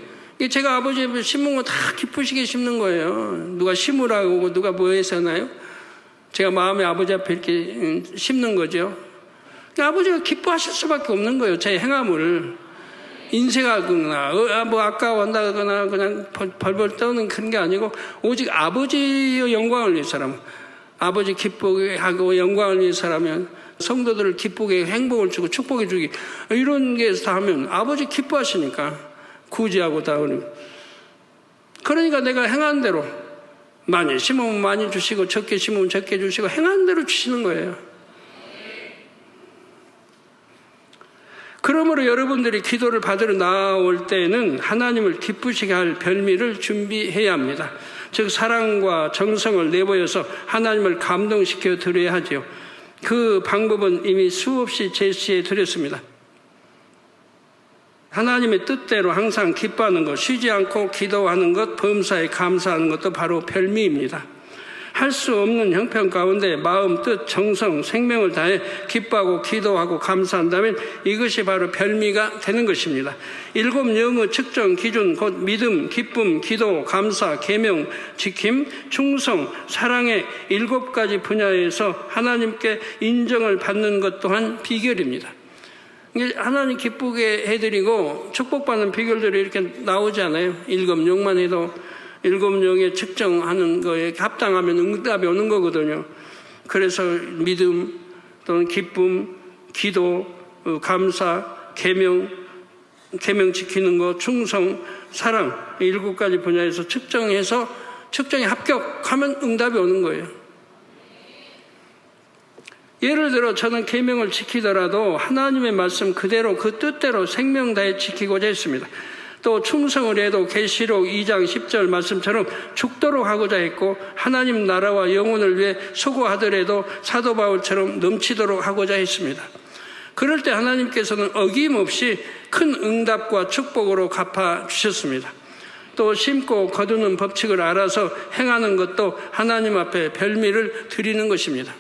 제가 아버지 앞에 심은 거 다 기쁘시게 심는 거예요. 누가 심으라고 누가 뭐 해서 하나요? 제가 마음에 아버지 앞에 이렇게 심는 거죠. 아버지가 기뻐하실 수밖에 없는 거예요. 제 행함을 인색하거나 뭐 아까워한다거나 그냥 벌벌 떠는 그런 게 아니고 오직 아버지의 영광을 위해서라면, 아버지 기쁘게 하고 영광을 위해서라면, 성도들을 기쁘게 행복을 주고 축복해 주기 이런 게 다 하면 아버지 기뻐하시니까 구제하고 다 그러니까 내가 행한 대로 많이 심으면 많이 주시고 적게 심으면 적게 주시고 행한 대로 주시는 거예요. 그러므로 여러분들이 기도를 받으러 나올 때는 하나님을 기쁘시게 할 별미를 준비해야 합니다. 즉 사랑과 정성을 내보여서 하나님을 감동시켜 드려야 하죠. 그 방법은 이미 수없이 제시해 드렸습니다. 하나님의 뜻대로 항상 기뻐하는 것, 쉬지 않고 기도하는 것, 범사에 감사하는 것도 바로 별미입니다. 할 수 없는 형편 가운데 마음, 뜻, 정성, 생명을 다해 기뻐하고 기도하고 감사한다면 이것이 바로 별미가 되는 것입니다. 7 영의 측정 기준, 곧 믿음, 기쁨, 기도, 감사, 계명, 지킴, 충성, 사랑의 7가지 분야에서 하나님께 인정을 받는 것 또한 비결입니다. 하나님 기쁘게 해드리고 축복받는 비결들이 이렇게 나오잖아요. 7용만 해도 7용에 측정하는 거에 합당하면 응답이 오는 거거든요. 그래서 믿음 또는 기쁨, 기도, 감사, 계명 지키는 것, 충성, 사랑 7가지 분야에서 측정에 합격하면 응답이 오는 거예요. 예를 들어 저는 계명을 지키더라도 하나님의 말씀 그대로 그 뜻대로 생명 다해 지키고자 했습니다. 또 충성을 해도 계시록 2장 10절 말씀처럼 죽도록 하고자 했고 하나님 나라와 영혼을 위해 수고하더라도 사도 바울처럼 넘치도록 하고자 했습니다. 그럴 때 하나님께서는 어김없이 큰 응답과 축복으로 갚아주셨습니다. 또 심고 거두는 법칙을 알아서 행하는 것도 하나님 앞에 별미를 드리는 것입니다.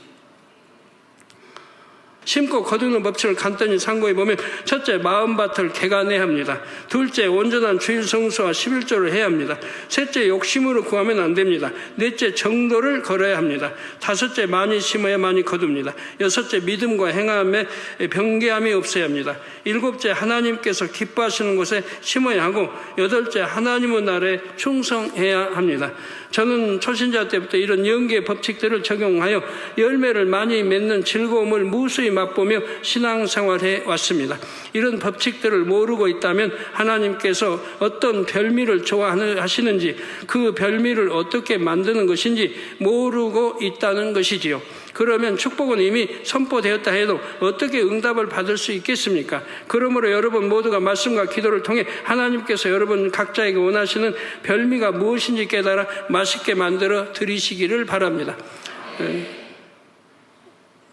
심고 거두는 법칙을 간단히 참고해 보면 첫째, 마음밭을 개간해야 합니다. 둘째, 온전한 주일 성수와 11조를 해야 합니다. 셋째, 욕심으로 구하면 안 됩니다. 넷째, 정도를 걸어야 합니다. 다섯째, 많이 심어야 많이 거둡니다. 여섯째, 믿음과 행함에 변개함이 없어야 합니다. 일곱째, 하나님께서 기뻐하시는 곳에 심어야 하고 여덟째, 하나님의 나라에 충성해야 합니다. 저는 초신자 때부터 이런 영계의 법칙들을 적용하여 열매를 많이 맺는 즐거움을 무수히 맛보며 신앙생활해 왔습니다. 이런 법칙들을 모르고 있다면 하나님께서 어떤 별미를 좋아하시는지 그 별미를 어떻게 만드는 것인지 모르고 있다는 것이지요. 그러면 축복은 이미 선포되었다 해도 어떻게 응답을 받을 수 있겠습니까? 그러므로 여러분 모두가 말씀과 기도를 통해 하나님께서 여러분 각자에게 원하시는 별미가 무엇인지 깨달아 맛있게 만들어 드리시기를 바랍니다.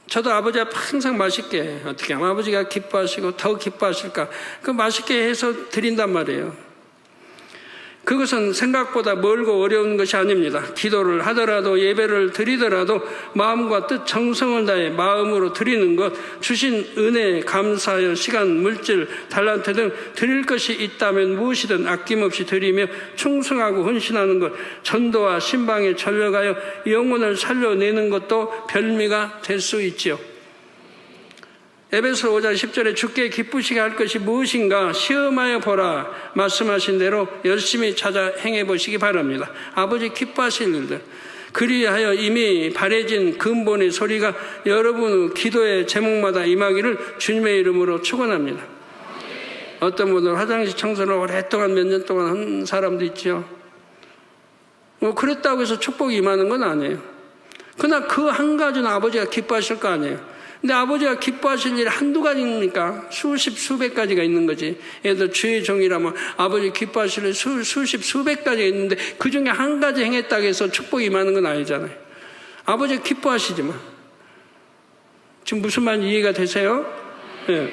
저도 아버지 앞에 항상 맛있게 어떻게 하면 아버지가 기뻐하시고 더 기뻐하실까 그 맛있게 해서 드린단 말이에요. 그것은 생각보다 멀고 어려운 것이 아닙니다. 기도를 하더라도 예배를 드리더라도 마음과 뜻 정성을 다해 마음으로 드리는 것, 주신 은혜에 감사하여 시간, 물질, 달란트 등 드릴 것이 있다면 무엇이든 아낌없이 드리며 충성하고 헌신하는 것, 전도와 신방에 전력하여 영혼을 살려내는 것도 별미가 될 수 있지요. 에베소 5장 10절에 주께 기쁘시게 할 것이 무엇인가 시험하여 보라 말씀하신 대로 열심히 찾아 행해 보시기 바랍니다. 아버지 기뻐하실 일들, 그리하여 이미 바래진 근본의 소리가 여러분 기도의 제목마다 임하기를 주님의 이름으로 축원합니다. 어떤 분들은 화장실 청소를 오랫동안 몇 년 동안 한 사람도 있죠. 그랬다고 해서 축복이 임하는 건 아니에요. 그러나 그 한 가지는 아버지가 기뻐하실 거 아니에요. 근데 아버지가 기뻐하실 일이 한두 가지입니까? 수십, 수백 가지가 있는 거지. 예를 들어 주의 종이라면 아버지 기뻐하실 일 수십, 수백 가지가 있는데 그 중에 한 가지 행했다고 해서 축복이 임하는 건 아니잖아요. 아버지가 기뻐하시지만. 지금 무슨 말인지 이해가 되세요? 네.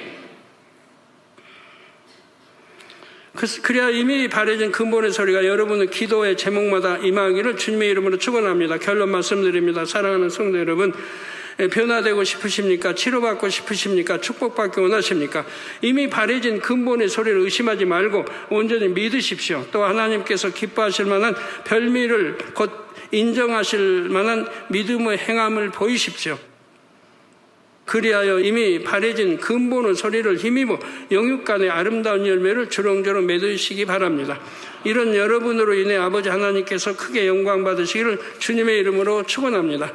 그래야 이미 바래진 근본의 소리가 여러분의 기도의 제목마다 임하기를 주님의 이름으로 축원합니다. 결론 말씀드립니다. 사랑하는 성도 여러분, 변화되고 싶으십니까? 치료받고 싶으십니까? 축복받기 원하십니까? 이미 바래진 근본의 소리를 의심하지 말고 온전히 믿으십시오. 또 하나님께서 기뻐하실 만한 별미를 곧 인정하실 만한 믿음의 행함을 보이십시오. 그리하여 이미 바래진 근본의 소리를 힘입어 영육간의 아름다운 열매를 주렁주렁 맺으시기 바랍니다. 이런 여러분으로 인해 아버지 하나님께서 크게 영광 받으시기를 주님의 이름으로 축원합니다.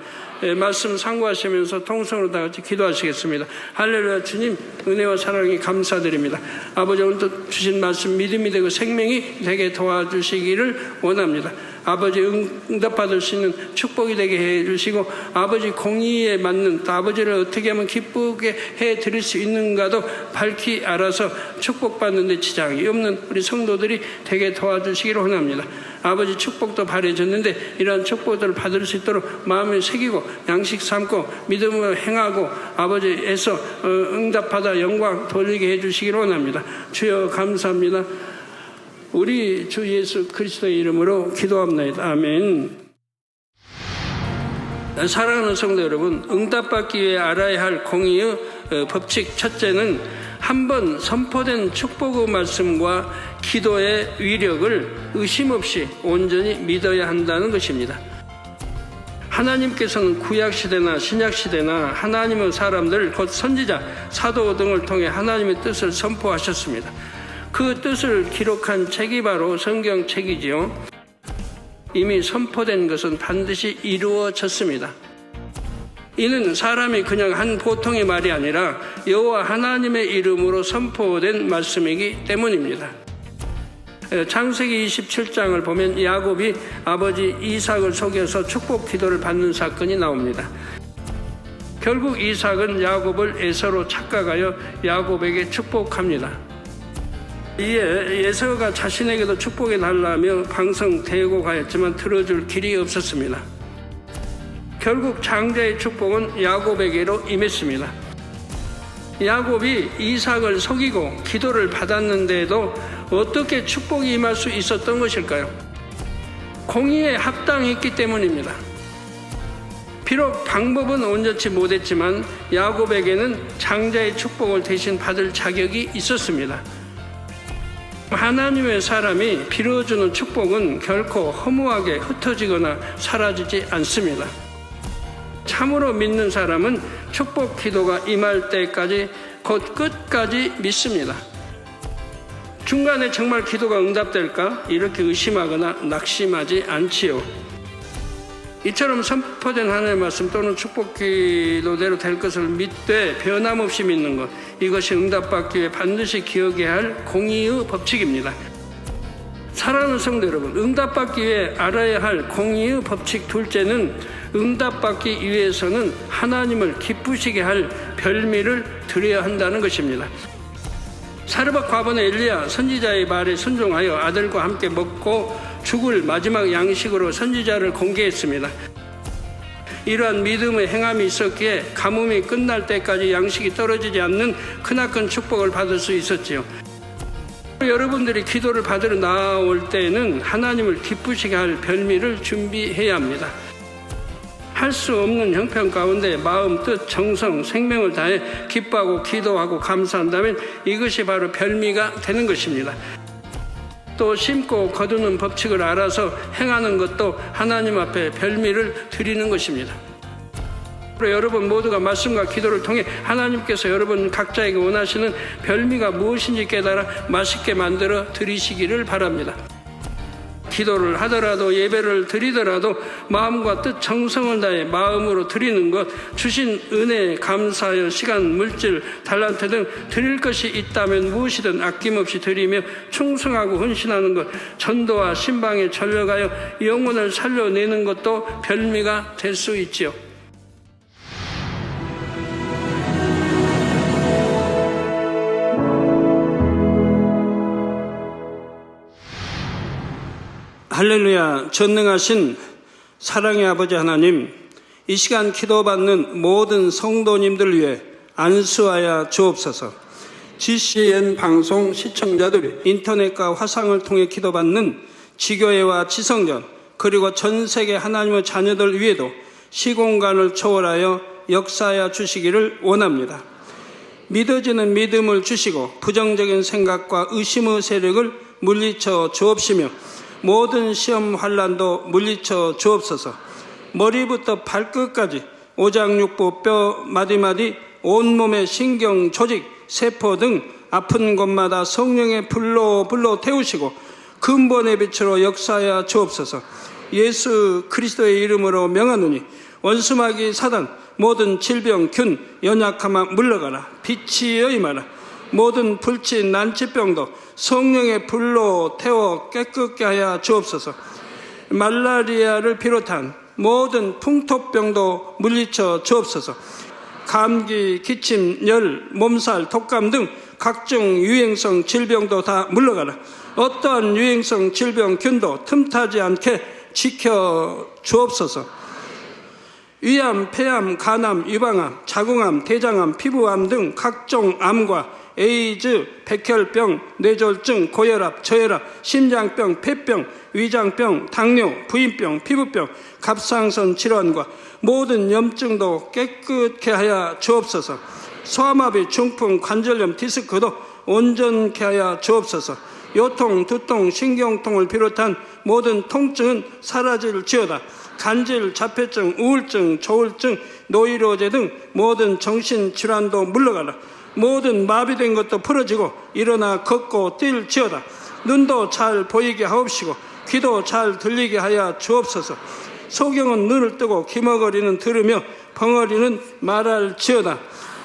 말씀 상고하시면서 통성으로 다 같이 기도하시겠습니다. 할렐루야. 주님 은혜와 사랑이 감사드립니다. 아버지 오늘 주신 말씀 믿음이 되고 생명이 되게 도와주시기를 원합니다. 아버지 응답받을 수 있는 축복이 되게 해주시고 아버지 공의에 맞는 또 아버지를 어떻게 하면 기쁘게 해드릴 수 있는가도 밝히 알아서 축복받는 데 지장이 없는 우리 성도들이 되게 도와주시기를 원합니다. 아버지 축복도 바래졌는데 이러한 축복들을 받을 수 있도록 마음을 새기고 양식 삼고 믿음을 행하고 아버지에서 응답받아 영광 돌리게 해주시기를 원합니다. 주여 감사합니다. 우리 주 예수 그리스도의 이름으로 기도합니다. 아멘. 사랑하는 성도 여러분, 응답받기 위해 알아야 할 공의의 법칙 첫째는 한번 선포된 축복의 말씀과 기도의 위력을 의심 없이 온전히 믿어야 한다는 것입니다. 하나님께서는 구약시대나 신약시대나 하나님의 사람들 곧 선지자, 사도 등을 통해 하나님의 뜻을 선포하셨습니다. 그 뜻을 기록한 책이 바로 성경책이지요. 이미 선포된 것은 반드시 이루어졌습니다. 이는 사람이 그냥 한 보통의 말이 아니라 여호와 하나님의 이름으로 선포된 말씀이기 때문입니다. 창세기 27장을 보면 야곱이 아버지 이삭을 속여서 축복 기도를 받는 사건이 나옵니다. 결국 이삭은 야곱을 에서로 착각하여 야곱에게 축복합니다. 이에 에서가 자신에게도 축복해 달라며 방성 대곡하였지만 들어줄 길이 없었습니다. 결국 장자의 축복은 야곱에게로 임했습니다. 야곱이 이삭을 속이고 기도를 받았는데도 어떻게 축복이 임할 수 있었던 것일까요? 공의에 합당했기 때문입니다. 비록 방법은 온전치 못했지만 야곱에게는 장자의 축복을 대신 받을 자격이 있었습니다. 하나님의 사람이 빌어주는 축복은 결코 허무하게 흩어지거나 사라지지 않습니다. 참으로 믿는 사람은 축복 기도가 임할 때까지 곧 끝까지 믿습니다. 중간에 정말 기도가 응답될까? 이렇게 의심하거나 낙심하지 않지요. 이처럼 선포된 하나님의 말씀 또는 축복 기도대로 될 것을 믿되 변함없이 믿는 것, 이것이 응답받기 위해 반드시 기억해야 할 공의의 법칙입니다. 사랑하는 성도 여러분, 응답받기 위해 알아야 할 공의의 법칙 둘째는 응답받기 위해서는 하나님을 기쁘시게 할 별미를 드려야 한다는 것입니다. 사르밧 과부는 엘리야 선지자의 말에 순종하여 아들과 함께 먹고 죽을 마지막 양식으로 선지자를 공개했습니다. 이러한 믿음의 행함이 있었기에 가뭄이 끝날 때까지 양식이 떨어지지 않는 크나큰 축복을 받을 수 있었지요. 여러분들이 기도를 받으러 나올 때는 하나님을 기쁘시게 할 별미를 준비해야 합니다. 할 수 없는 형편 가운데 마음, 뜻, 정성, 생명을 다해 기뻐하고 기도하고 감사한다면 이것이 바로 별미가 되는 것입니다. 또 심고 거두는 법칙을 알아서 행하는 것도 하나님 앞에 별미를 드리는 것입니다. 여러분 모두가 말씀과 기도를 통해 하나님께서 여러분 각자에게 원하시는 별미가 무엇인지 깨달아 맛있게 만들어 드리시기를 바랍니다. 기도를 하더라도 예배를 드리더라도 마음과 뜻 정성을 다해 마음으로 드리는 것, 주신 은혜에 감사하여 시간, 물질, 달란트 등 드릴 것이 있다면 무엇이든 아낌없이 드리며 충성하고 헌신하는 것, 전도와 신방에 전력하여 영혼을 살려내는 것도 별미가 될 수 있지요. 할렐루야. 전능하신 사랑의 아버지 하나님, 이 시간 기도받는 모든 성도님들 위해 안수하여 주옵소서. GCN 방송 시청자들이 인터넷과 화상을 통해 기도받는 지교회와 지성전 그리고 전 세계 하나님의 자녀들 위에도 시공간을 초월하여 역사하여 주시기를 원합니다. 믿어지는 믿음을 주시고 부정적인 생각과 의심의 세력을 물리쳐 주옵시며 모든 시험 환난도 물리쳐 주옵소서. 머리부터 발끝까지 오장육부 뼈 마디마디 온몸의 신경 조직 세포 등 아픈 곳마다 성령의 불로 태우시고 근본의 빛으로 역사하여 주옵소서. 예수 그리스도의 이름으로 명하노니 원수마귀 사단 모든 질병 균 연약함아 물러가라. 빛이 임하라. 모든 불치 난치병도 성령의 불로 태워 깨끗게 하여 주옵소서. 말라리아를 비롯한 모든 풍토병도 물리쳐 주옵소서. 감기, 기침, 열, 몸살, 독감 등 각종 유행성 질병도 다 물러가라. 어떠한 유행성 질병 균도 틈타지 않게 지켜 주옵소서. 위암, 폐암, 간암, 유방암, 자궁암, 대장암, 피부암 등 각종 암과 에이즈, 백혈병, 뇌졸중, 고혈압, 저혈압, 심장병, 폐병, 위장병, 당뇨, 부인병, 피부병, 갑상선 질환과 모든 염증도 깨끗게 하여 주옵소서. 소아마비, 중풍, 관절염, 디스크도 온전케 하여 주옵소서. 요통, 두통, 신경통을 비롯한 모든 통증은 사라질지어다. 간질, 자폐증, 우울증, 조울증, 노이로제 등 모든 정신질환도 물러가라. 모든 마비된 것도 풀어지고 일어나 걷고 뛸지어다. 눈도 잘 보이게 하옵시고 귀도 잘 들리게 하여 주옵소서. 소경은 눈을 뜨고 기머거리는 들으며 벙어리는 말할지어다.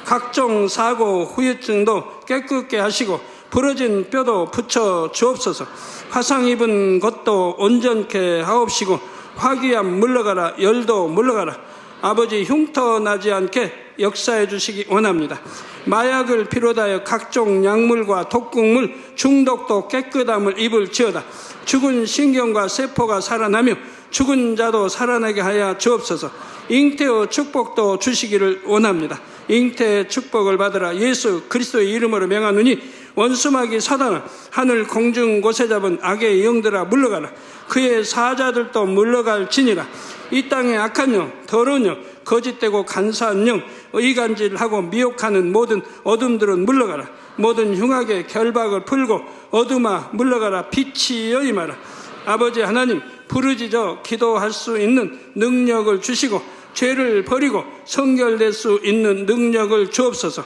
각종 사고, 후유증도 깨끗게 하시고 부러진 뼈도 붙여 주옵소서. 화상 입은 것도 온전케 하옵시고 화기암 물러가라. 열도 물러가라. 아버지 흉터 나지 않게 역사해 주시기 원합니다. 마약을 비롯하여 각종 약물과 독극물 중독도 깨끗함을 입을지어다. 죽은 신경과 세포가 살아나며 죽은 자도 살아나게 하여 주옵소서. 잉태의 축복도 주시기를 원합니다. 잉태의 축복을 받으라. 예수 그리스도의 이름으로 명하노니 원수마귀 사단아, 하늘 공중 곳에 잡은 악의 영들아 물러가라. 그의 사자들도 물러갈지니라. 이 땅의 악한 영, 더러운 영, 거짓되고 간사한 영, 의간질하고 미혹하는 모든 어둠들은 물러가라. 모든 흉악의 결박을 풀고 어둠아 물러가라. 빛이여 임하라. 아버지 하나님, 부르짖어 기도할 수 있는 능력을 주시고 죄를 버리고 성결될 수 있는 능력을 주옵소서.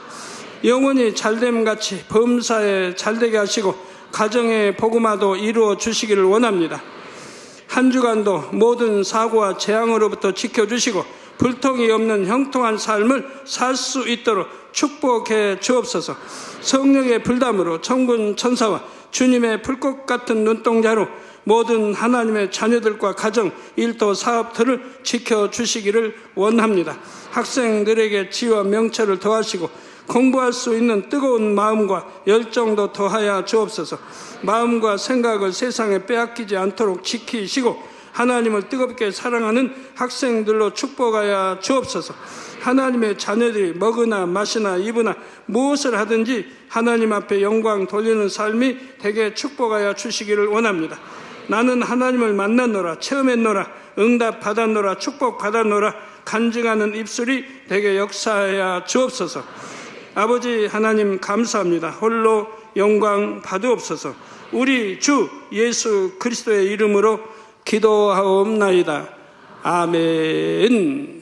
영원히 잘됨같이 범사에 잘되게 하시고 가정의 복음화도 이루어 주시기를 원합니다. 한 주간도 모든 사고와 재앙으로부터 지켜주시고 불통이 없는 형통한 삶을 살 수 있도록 축복해 주옵소서. 성령의 불담으로 천군 천사와 주님의 불꽃 같은 눈동자로 모든 하나님의 자녀들과 가정, 일도, 사업들을 지켜주시기를 원합니다. 학생들에게 지혜와 명철을 더하시고 공부할 수 있는 뜨거운 마음과 열정도 더하여 주옵소서. 마음과 생각을 세상에 빼앗기지 않도록 지키시고 하나님을 뜨겁게 사랑하는 학생들로 축복하여 주옵소서. 하나님의 자녀들이 먹으나 마시나 입으나 무엇을 하든지 하나님 앞에 영광 돌리는 삶이 되게 축복하여 주시기를 원합니다. 나는 하나님을 만났노라, 체험했노라, 응답 받았노라, 축복 받았노라 간증하는 입술이 되게 역사하여 주옵소서. 아버지 하나님 감사합니다. 홀로 영광 받으옵소서. 우리 주 예수 그리스도의 이름으로 기도하옵나이다. 아멘.